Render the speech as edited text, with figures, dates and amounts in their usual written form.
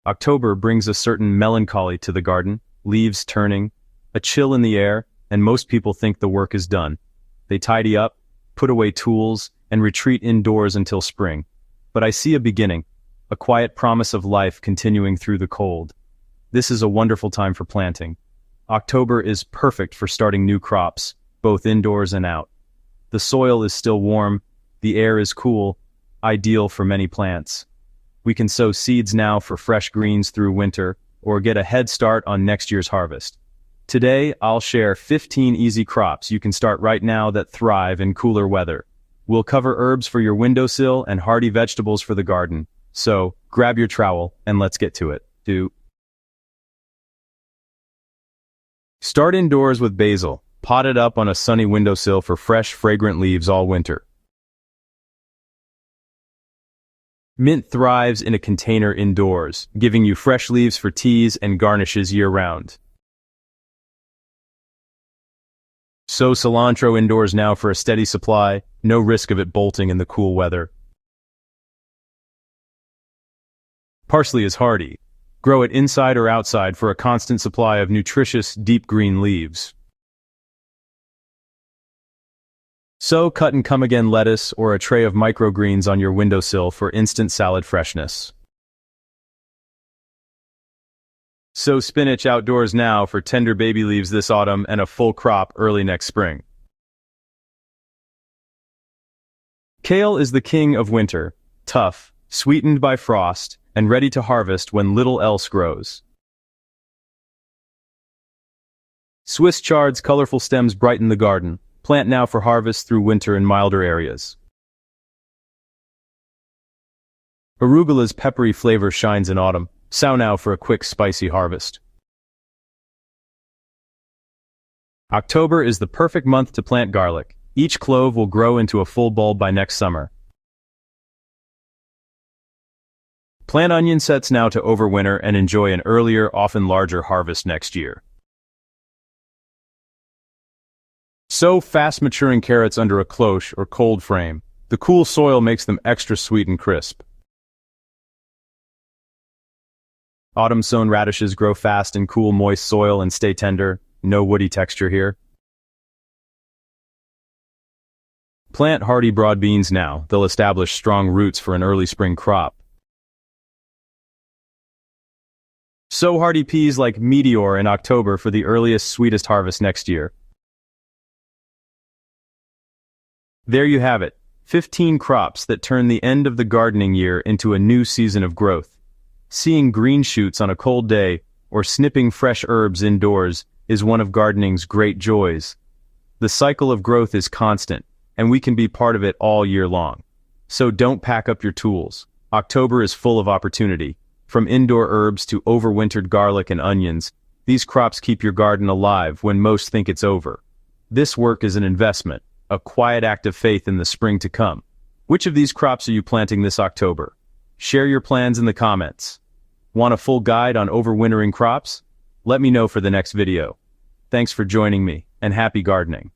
October brings a certain melancholy to the garden, leaves turning, a chill in the air, and most people think the work is done. They tidy up, put away tools, and retreat indoors until spring. But I see a beginning, a quiet promise of life continuing through the cold. This is a wonderful time for planting. October is perfect for starting new crops, both indoors and out. The soil is still warm, the air is cool, ideal for many plants. We can sow seeds now for fresh greens through winter, or get a head start on next year's harvest. Today, I'll share 15 easy crops you can start right now that thrive in cooler weather. We'll cover herbs for your windowsill and hardy vegetables for the garden. So, grab your trowel and let's get to it. Start indoors with basil, potted up on a sunny windowsill for fresh, fragrant leaves all winter. Mint thrives in a container indoors, giving you fresh leaves for teas and garnishes year-round. Sow cilantro indoors now for a steady supply, no risk of it bolting in the cool weather. Parsley is hardy. Grow it inside or outside for a constant supply of nutritious, deep green leaves. Sow cut and come again lettuce or a tray of microgreens on your windowsill for instant salad freshness. Sow spinach outdoors now for tender baby leaves this autumn and a full crop early next spring. Kale is the king of winter, tough, sweetened by frost, and ready to harvest when little else grows. Swiss chard's colorful stems brighten the garden. Plant now for harvest through winter in milder areas. Arugula's peppery flavor shines in autumn. Sow now for a quick, spicy harvest. October is the perfect month to plant garlic. Each clove will grow into a full bulb by next summer. Plant onion sets now to overwinter and enjoy an earlier, often larger harvest next year. Sow fast-maturing carrots under a cloche or cold frame. The cool soil makes them extra sweet and crisp. Autumn-sown radishes grow fast in cool, moist soil and stay tender. No woody texture here. Plant hardy broad beans now. They'll establish strong roots for an early spring crop. Sow hardy peas like Meteor in October for the earliest, sweetest harvest next year. There you have it, 15 crops that turn the end of the gardening year into a new season of growth. Seeing green shoots on a cold day or snipping fresh herbs indoors is one of gardening's great joys. The cycle of growth is constant, and we can be part of it all year long. So don't pack up your tools. October is full of opportunity. From indoor herbs to overwintered garlic and onions, these crops keep your garden alive when most think it's over. This work is an investment, a quiet act of faith in the spring to come. Which of these crops are you planting this October? Share your plans in the comments. Want a full guide on overwintering crops? Let me know for the next video. Thanks for joining me, and happy gardening.